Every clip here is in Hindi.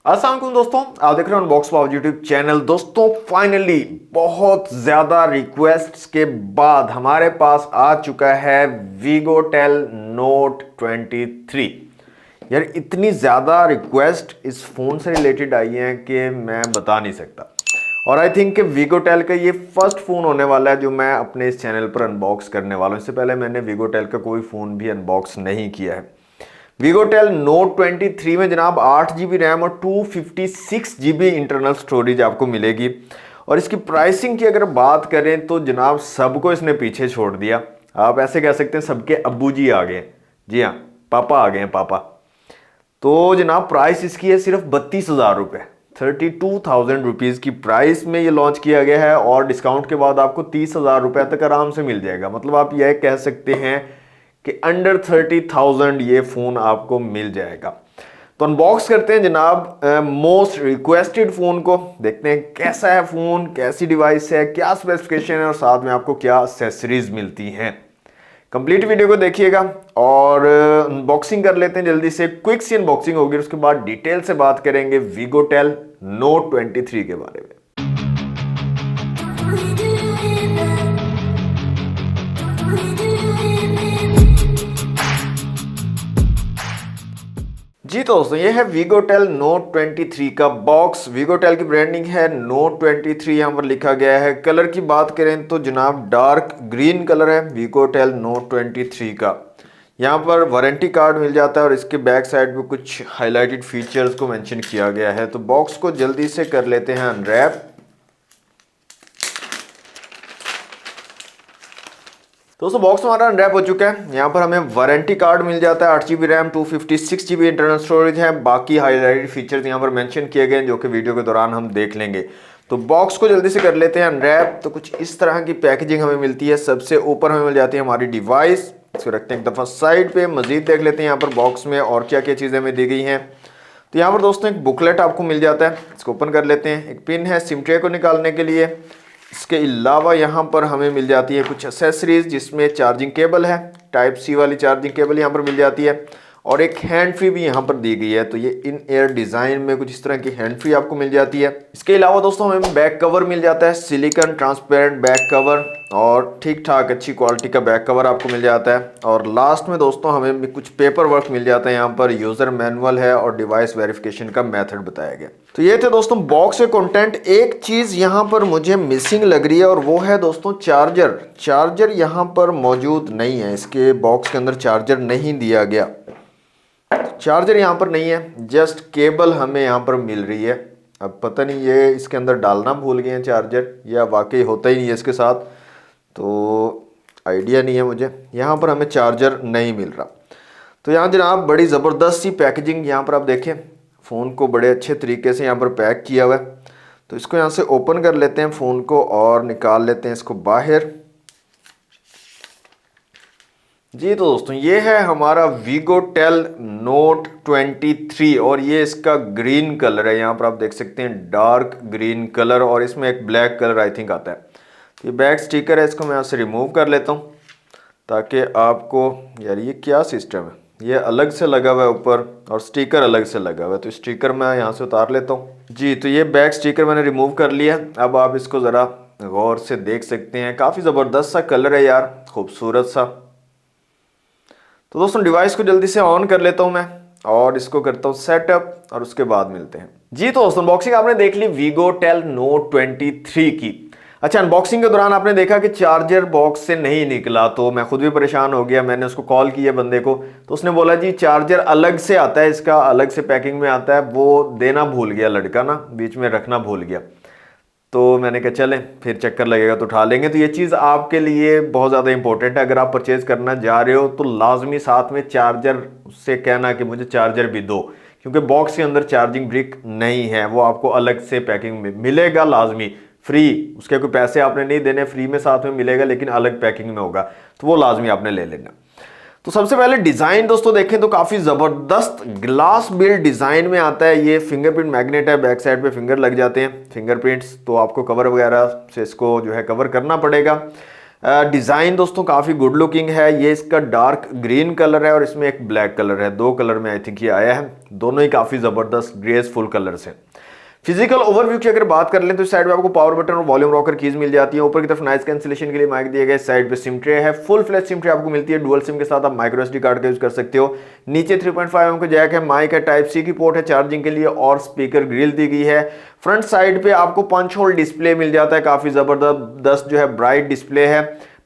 अस्सलाम वालेकुम दोस्तों, आप देख रहे हो अनबॉक्स पाव यूट्यूब चैनल। दोस्तों फाइनली बहुत ज़्यादा रिक्वेस्ट्स के बाद हमारे पास आ चुका है वीगोटेल नोट 23। यार इतनी ज़्यादा रिक्वेस्ट इस फ़ोन से रिलेटेड आई हैं कि मैं बता नहीं सकता। और आई थिंक कि वीगोटेल का ये फर्स्ट फ़ोन होने वाला है जो मैं अपने इस चैनल पर अनबॉक्स करने वाला हूँ। इससे पहले मैंने वीगोटेल का कोई फ़ोन भी अनबॉक्स नहीं किया है। वीगोटेल नोट 23 में जनाब 8 GB रैम और 256 GB इंटरनल स्टोरेज आपको मिलेगी। और इसकी प्राइसिंग की अगर बात करें तो जनाब सबको इसने पीछे छोड़ दिया। आप ऐसे कह सकते हैं सबके अब्बू जी आ गए। जी हाँ, पापा आ गए हैं, पापा। तो जनाब प्राइस इसकी है सिर्फ 32,000 रुपये। 32,000 रुपीज़ की प्राइस में ये लॉन्च किया गया है और डिस्काउंट के बाद आपको 30,000 रुपये तक आराम से मिल जाएगा। मतलब आप यह कह सकते हैं कि अंडर 30,000 ये फ़ोन आपको मिल जाएगा। तो अनबॉक्स करते हैं जनाब मोस्ट रिक्वेस्टेड फ़ोन को। देखते हैं कैसा है फ़ोन, कैसी डिवाइस है, क्या स्पेसिफिकेशन है और साथ में आपको क्या एक्सेसरीज मिलती हैं। कंप्लीट वीडियो को देखिएगा और अनबॉक्सिंग कर लेते हैं जल्दी से। क्विक सी अनबॉक्सिंग होगी, उसके बाद डिटेल से बात करेंगे वीगोटेल नोट 23 के बारे में। जी तो दोस्तों ये है वीगोटेल नोट 23 का बॉक्स। वीगोटेल की ब्रांडिंग है नोट 23, यहाँ पर लिखा गया है। कलर की बात करें तो जनाब डार्क ग्रीन कलर है वीगोटेल नोट 23 का। यहाँ पर वारंटी कार्ड मिल जाता है और इसके बैक साइड में कुछ हाईलाइटेड फीचर्स को मेंशन किया गया है। तो बॉक्स को जल्दी से कर लेते हैं अनरैप। दोस्तों बॉक्स हमारा अनरैप हो चुका है। यहाँ पर हमें वारंटी कार्ड मिल जाता है। 8 GB RAM, 256 GB internal storage है। बाकी हाईलाइटेड फीचर्स यहाँ पर मेंशन किए गए हैं जो कि वीडियो के दौरान हम देख लेंगे। तो बॉक्स को जल्दी से कर लेते हैं अनरैप। तो कुछ इस तरह की पैकेजिंग हमें मिलती है। सबसे ऊपर हमें मिल जाती है हमारी डिवाइस। इसको रखते हैं एक दफ़ा साइड पे। मजीद देख लेते हैं यहाँ पर बॉक्स में और क्या क्या चीज़ें हमें दी गई हैं। तो यहाँ पर दोस्तों एक बुकलेट आपको मिल जाता है, इसको ओपन कर लेते हैं। एक पिन है सिम ट्रे को निकालने के लिए। इसके अलावा यहाँ पर हमें मिल जाती है कुछ एक्सेसरीज जिसमें चार्जिंग केबल है, टाइप सी वाली चार्जिंग केबल यहाँ पर मिल जाती है और एक हैंड फ्री भी यहाँ पर दी गई है। तो ये इन एयर डिज़ाइन में कुछ इस तरह की हैंड फ्री आपको मिल जाती है। इसके अलावा दोस्तों हमें बैक कवर मिल जाता है, सिलिकॉन ट्रांसपेरेंट बैक कवर और ठीक ठाक अच्छी क्वालिटी का बैक कवर आपको मिल जाता है। और लास्ट में दोस्तों हमें कुछ पेपर वर्क मिल जाता है। यहाँ पर यूज़र मैनुअल है और डिवाइस वेरिफिकेशन का मेथड बताया गया। तो ये थे दोस्तों बॉक्स के कंटेंट। एक चीज़ यहाँ पर मुझे मिसिंग लग रही है और वो है दोस्तों चार्जर यहाँ पर मौजूद नहीं है। इसके बॉक्स के अंदर चार्जर नहीं दिया गया, चार्जर यहाँ पर नहीं है, जस्ट केबल हमें यहाँ पर मिल रही है। अब पता नहीं ये इसके अंदर डालना भूल गए हैं चार्जर या वाकई होता ही नहीं है इसके साथ, तो आइडिया नहीं है मुझे। यहाँ पर हमें चार्जर नहीं मिल रहा। तो यहाँ जनाब बड़ी ज़बरदस्त सी पैकेजिंग, यहाँ पर आप देखें फ़ोन को बड़े अच्छे तरीके से यहाँ पर पैक किया हुआ है। तो इसको यहाँ से ओपन कर लेते हैं फ़ोन को और निकाल लेते हैं इसको बाहर। जी तो दोस्तों ये है हमारा वीगोटेल नोट 23 और ये इसका ग्रीन कलर है। यहाँ पर आप देख सकते हैं डार्क ग्रीन कलर और इसमें एक ब्लैक कलर आई थिंक आता है। तो ये बैक स्टिकर है, इसको मैं यहाँ से रिमूव कर लेता हूँ ताकि आपको, यार ये क्या सिस्टम है, ये अलग से लगा हुआ है ऊपर और स्टिकर अलग से लगा हुआ है। तो स्टिकर मैं यहाँ से उतार लेता हूँ। जी तो ये बैक स्टिकर मैंने रिमूव कर लिया। अब आप इसको ज़रा गौर से देख सकते हैं, काफ़ी ज़बरदस्त सा कलर है यार, खूबसूरत सा। तो दोस्तों डिवाइस को जल्दी से ऑन कर लेता हूं मैं और इसको करता हूं सेटअप और उसके बाद मिलते हैं। जी तो दोस्तों अनबॉक्सिंग आपने देख ली वीगोटेल नोट 23 की। अच्छा, अनबॉक्सिंग के दौरान आपने देखा कि चार्जर बॉक्स से नहीं निकला, तो मैं खुद भी परेशान हो गया। मैंने उसको कॉल किया बंदे को, तो उसने बोला जी चार्जर अलग से आता है, इसका अलग से पैकिंग में आता है, वो देना भूल गया लड़का ना, बीच में रखना भूल गया। तो मैंने कहा चलें फिर चक्कर लगेगा तो उठा लेंगे। तो ये चीज़ आपके लिए बहुत ज़्यादा इंपॉर्टेंट है। अगर आप परचेज़ करना जा रहे हो तो लाजमी साथ में चार्जर से कहना कि मुझे चार्जर भी दो, क्योंकि बॉक्स के अंदर चार्जिंग ब्रिक नहीं है, वो आपको अलग से पैकिंग में मिलेगा लाजमी, फ्री। उसके कोई पैसे आपने नहीं देने, फ्री में साथ में मिलेगा लेकिन अलग पैकिंग में होगा, तो वो लाजमी आपने ले लेना। तो सबसे पहले डिज़ाइन दोस्तों देखें तो काफ़ी ज़बरदस्त ग्लास बिल्ड डिज़ाइन में आता है। ये फिंगरप्रिंट मैग्नेट है, बैक साइड पे फिंगर लग जाते हैं फिंगरप्रिंट्स, तो आपको कवर वगैरह से इसको जो है कवर करना पड़ेगा। डिज़ाइन दोस्तों काफ़ी गुड लुकिंग है। ये इसका डार्क ग्रीन कलर है और इसमें एक ब्लैक कलर है, दो कलर में आई थिंक ये आया है। दोनों ही काफ़ी ज़बरदस्त ग्रेसफुल कलर्स हैं। फिजिकल ओवरव्यू की अगर बात कर लें तो इस साइड पे आपको पावर बटन और वॉल्यूम रॉकर कीज मिल जाती है। ऊपर की तरफ नॉइस कैंसिलेशन के लिए माइक दिए गए। साइड पे सिम ट्रे है, फुल फ्लैश सिम ट्रे आपको मिलती है। डुअल सिम के साथ आप माइक्रो एसडी कार्ड का यूज कर सकते हो। नीचे 3.5 mm का जैक है, माइक है, टाइप सी की पोर्ट है चार्जिंग के लिए और स्पीकर ग्रिल दी गई है। फ्रंट साइड पे आपको पंच होल डिस्प्ले मिल जाता है, काफी जबरदस्त जो है ब्राइट डिस्प्ले है।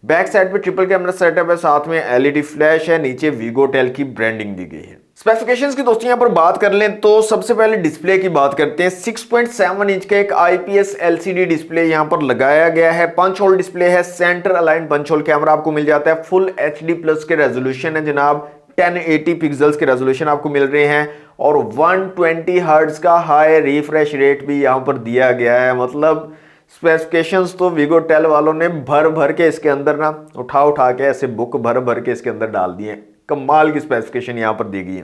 बैक साइड पे ट्रिपल कैमरा सेटअप है, साथ में एलईडी फ्लैश है, नीचे वीगोटेल की ब्रांडिंग दी गई है। स्पेसिफिकेशंस की दोस्तों यहां पर बात कर लें तो सबसे पहले डिस्प्ले की बात करते हैं। 6.7 इंच का एक आईपीएस एलसीडी डिस्प्ले यहां पर लगाया गया है। पंच होल डिस्प्ले है, centre align punch hole camera आपको मिल जाता है। फुल एचडी प्लस के रेजोल्यूशन है जनाब, 1080 पिक्सल्स के रेजोल्यूशन आपको मिल रहे हैं और 120 हर्ट्ज का हाई रिफ्रेश रेट भी यहां पर दिया गया है। मतलब स्पेसिफिकेशंस तो वीगोटेल वालों ने भर भर के इसके अंदर ना उठा के ऐसे बुक भर भर के इसके अंदर डाल दिए। कमाल की स्पेसिफिकेशन यहां पर दी गई है।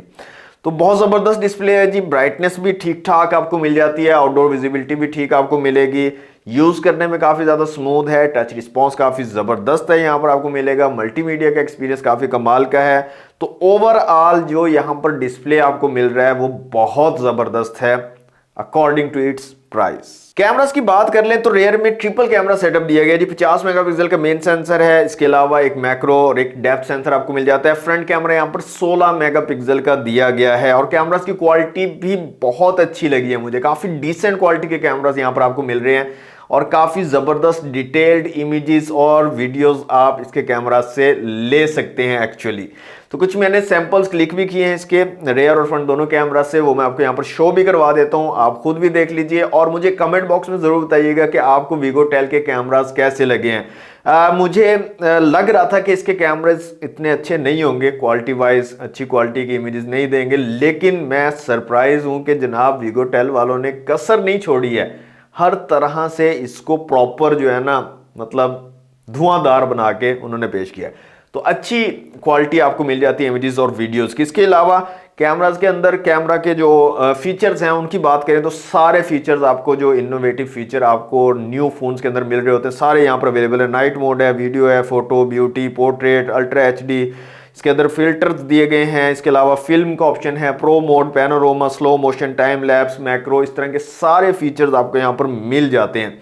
तो बहुत जबरदस्त डिस्प्ले है जी। ब्राइटनेस भी ठीक ठाक आपको मिल जाती है, आउटडोर विजिबिलिटी भी ठीक आपको मिलेगी। यूज करने में काफी ज्यादा स्मूथ है, टच रिस्पॉन्स काफी जबरदस्त है यहां पर आपको मिलेगा। मल्टीमीडिया का एक्सपीरियंस काफी कमाल का है। तो ओवरऑल जो यहां पर डिस्प्ले आपको मिल रहा है वो बहुत जबरदस्त है according to its price. Cameras की बात कर लें तो रेयर में ट्रिपल कैमरा सेटअप दिया गया जी। 50 मेगापिक्सल का मेन सेंसर है, इसके अलावा एक मैक्रो और एक डेप्थ सेंसर आपको मिल जाता है। फ्रंट कैमरा यहां पर 16 मेगापिक्सल का दिया गया है और कैमरास की क्वालिटी भी बहुत अच्छी लगी है मुझे। काफी डिसेंट क्वालिटी के कैमरास यहां पर आपको मिल रहे हैं और काफी जबरदस्त डिटेल्ड इमेजेस और वीडियोस आप इसके कैमरा से ले सकते हैं एक्चुअली। तो कुछ मैंने सैंपल्स क्लिक भी किए हैं इसके रेयर और फ्रंट दोनों कैमरा से, वो मैं आपको यहाँ पर शो भी करवा देता हूँ, आप खुद भी देख लीजिए और मुझे कमेंट बॉक्स में जरूर बताइएगा कि आपको वीगोटेल के कैमरास कैसे लगे हैं। मुझे लग रहा था कि इसके कैमरास इतने अच्छे नहीं होंगे, क्वालिटी वाइज अच्छी क्वालिटी की इमेजेस नहीं देंगे, लेकिन मैं सरप्राइज हूं कि जनाब वीगोटेल वालों ने कसर नहीं छोड़ी है। हर तरह से इसको प्रॉपर जो है ना मतलब धुआंधार बना के उन्होंने पेश किया। तो अच्छी क्वालिटी आपको मिल जाती है इमेजेस और वीडियोस की। इसके अलावा कैमरास के अंदर कैमरा के जो फीचर्स हैं उनकी बात करें तो सारे फीचर्स आपको जो इनोवेटिव फीचर आपको न्यू फोन्स के अंदर मिल रहे होते हैं सारे यहाँ पर अवेलेबल है। नाइट मोड है, वीडियो है, photo, beauty, portrait, ultra HD, इसके अंदर फिल्टर्स दिए गए हैं। इसके अलावा फिल्म का ऑप्शन है, pro mode, panorama, slow motion, time lapse, macro, इस तरह के सारे फीचर्स आपको यहाँ पर मिल जाते हैं।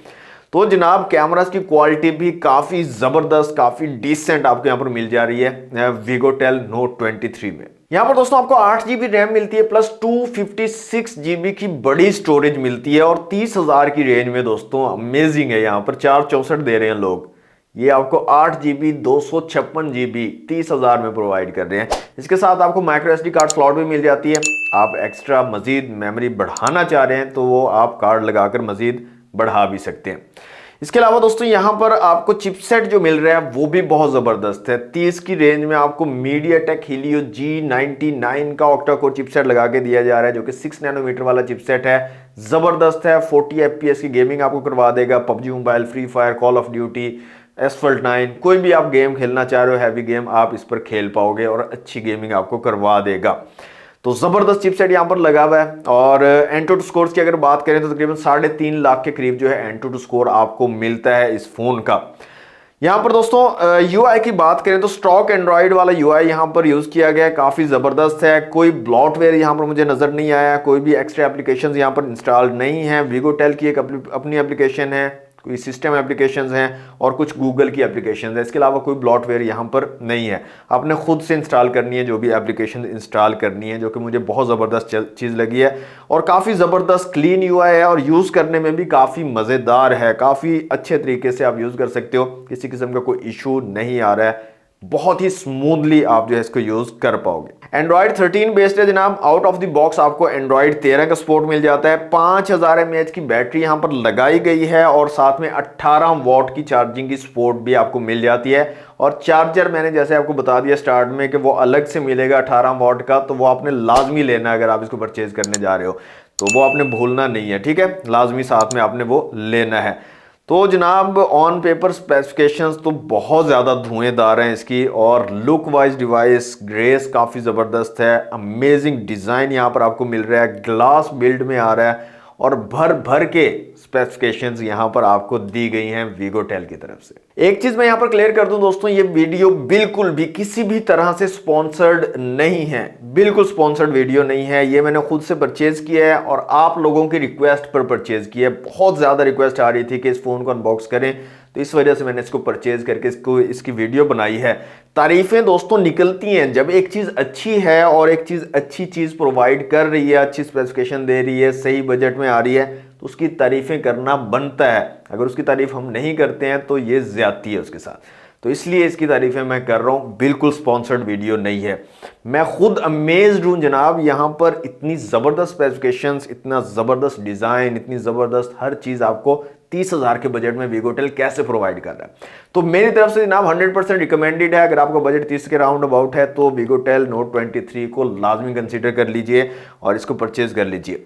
तो जनाब कैमरास की क्वालिटी भी काफी जबरदस्त, काफी डिसेंट आपको यहाँ पर मिल जा रही है वीगोटेल नोट 23 में। यहाँ पर दोस्तों आपको 8GB रैम मिलती है प्लस 256GB की बड़ी स्टोरेज मिलती है और 30,000 की रेंज में दोस्तों अमेजिंग है। यहाँ पर 464 दे रहे हैं लोग, ये आपको 8GB 256GB 30,000 में प्रोवाइड कर रहे हैं। इसके साथ आपको माइक्रो एसडी कार्ड स्लॉट भी मिल जाती है। आप एक्स्ट्रा मजीद मेमोरी बढ़ाना चाह रहे हैं तो वो आप कार्ड लगाकर मजीद बढ़ा भी सकते हैं। इसके अलावा दोस्तों यहां पर आपको चिपसेट जो मिल रहा है वो भी बहुत जबरदस्त है। 30 की रेंज में आपको मीडियाटेक हीलियो G99 का ऑक्टा कोर चिपसेट लगा के दिया जा रहा है जो कि 6 नैनोमीटर वाला चिपसेट है। जबरदस्त है, 40 FPS की गेमिंग आपको करवा देगा। PUBG mobile, free fire, call of duty, asphalt 9, कोई भी आप गेम खेलना चाह रहे हो हैवी गेम आप इस पर खेल पाओगे और अच्छी गेमिंग आपको करवा देगा। तो जबरदस्त चिपसेट यहां पर लगा हुआ है। और एंटूटू स्कोर की अगर बात करें तो तकरीबन 3.5 लाख के करीब जो है एंटूटू स्कोर आपको मिलता है इस फोन का। यहां पर दोस्तों यूआई की बात करें तो स्टॉक एंड्रॉइड वाला यूआई यहां पर यूज किया गया है, काफी जबरदस्त है। कोई ब्लॉटवेयर यहां पर मुझे नजर नहीं आया, कोई भी एक्स्ट्रा एप्लीकेशंस यहां पर इंस्टॉल नहीं है। वीगोटेल की एक अपनी एप्लीकेशन है, कोई सिस्टम एप्लीकेशंस हैं और कुछ गूगल की एप्लीकेशंस हैं। इसके अलावा कोई ब्लॉटवेयर यहाँ पर नहीं है, आपने खुद से इंस्टॉल करनी है जो भी एप्लीकेशन इंस्टॉल करनी है, जो कि मुझे बहुत ज़बरदस्त चीज़ लगी है। और काफ़ी ज़बरदस्त क्लीन यूआई है और यूज़ करने में भी काफ़ी मज़ेदार है, काफ़ी अच्छे तरीके से आप यूज़ कर सकते हो, किसी किस्म का कोई इशू नहीं आ रहा है, बहुत ही स्मूथली आप जो है इसको यूज कर पाओगे। एंड्रॉइड 13 बेस्ड है जनाब। आउट ऑफ द बॉक्स आपको एंड्रॉइड 13 का सपोर्ट मिल जाता है। 5000 mAh की बैटरी यहां पर लगाई गई है और साथ में 18 वॉट की चार्जिंग की सपोर्ट भी आपको मिल जाती है। और चार्जर मैंने जैसे आपको बता दिया स्टार्ट में कि वो अलग से मिलेगा 18 वॉट का, तो वो आपने लाजमी लेना है। अगर आप इसको परचेज करने जा रहे हो तो वो आपने भूलना नहीं है, ठीक है, लाजमी साथ में आपने वो लेना है। तो जनाब ऑन पेपर स्पेसिफिकेशंस तो बहुत ज़्यादा धुएंधार हैं इसकी और लुक वाइज डिवाइस ग्रेस काफ़ी ज़बरदस्त है। अमेजिंग डिज़ाइन यहाँ पर आपको मिल रहा है, ग्लास बिल्ड में आ रहा है और भर भर के स्पेसिफिकेशंस यहाँ पर आपको दी गई हैं वीगोटेल की तरफ से। एक चीज मैं यहां पर क्लियर कर दूं दोस्तों, ये वीडियो बिल्कुल भी किसी भी तरह से स्पॉन्सर्ड नहीं है, बिल्कुल स्पॉन्सर्ड वीडियो नहीं है। ये मैंने खुद से परचेज किया है और आप लोगों की रिक्वेस्ट पर परचेज किया है। बहुत ज्यादा रिक्वेस्ट आ रही थी कि इस फोन को अनबॉक्स करें, तो इस वजह से मैंने इसको परचेज करके इसकी वीडियो बनाई है। तारीफें दोस्तों निकलती हैं जब एक चीज अच्छी है और एक चीज अच्छी चीज प्रोवाइड कर रही है, अच्छी स्पेसिफिकेशन दे रही है, सही बजट में आ रही है, तो उसकी तारीफें करना बनता है। अगर उसकी तारीफ हम नहीं करते हैं तो ये ज्यादती है उसके साथ। तो इसलिए इसकी तारीफें मैं कर रहा हूं, बिल्कुल स्पॉन्सर्ड वीडियो नहीं है। मैं खुद अमेज्ड हूं जनाब, यहां पर इतनी जबरदस्त स्पेसिफिकेशंस, इतना जबरदस्त डिजाइन, इतनी जबरदस्त हर चीज आपको 30,000 के बजट में वीगोटेल कैसे प्रोवाइड कर रहा है। तो मेरी तरफ से जनाब 100% रिकमेंडेड है। अगर आपका बजट 30 के राउंड अबाउट है तो वीगोटेल नोट 23 को लाजमी कंसीडर कर लीजिए और इसको परचेज कर लीजिए।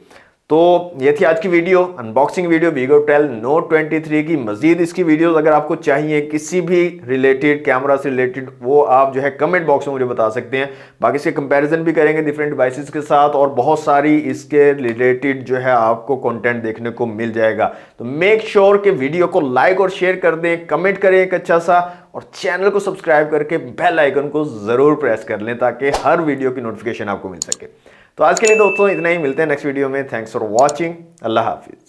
तो ये थी आज की वीडियो, अनबॉक्सिंग वीडियो वीगोटेल नोट 23 की। मजीद इसकी वीडियोस अगर आपको चाहिए किसी भी रिलेटेड, कैमरा से रिलेटेड, वो आप जो है कमेंट बॉक्स में मुझे बता सकते हैं। बाकी इसके कंपैरिजन भी करेंगे डिफरेंट डिवाइसेस के साथ और बहुत सारी इसके रिलेटेड जो है आपको कंटेंट देखने को मिल जाएगा। तो मेक श्योर कि वीडियो को लाइक और शेयर कर दें, कमेंट करें एक अच्छा सा, और चैनल को सब्सक्राइब करके बेल आइकन को जरूर प्रेस कर लें ताकि हर वीडियो की नोटिफिकेशन आपको मिल सके। तो आज के लिए दोस्तों इतना ही, मिलते हैं नेक्स्ट वीडियो में। Thanks for watching, Allah Hafiz.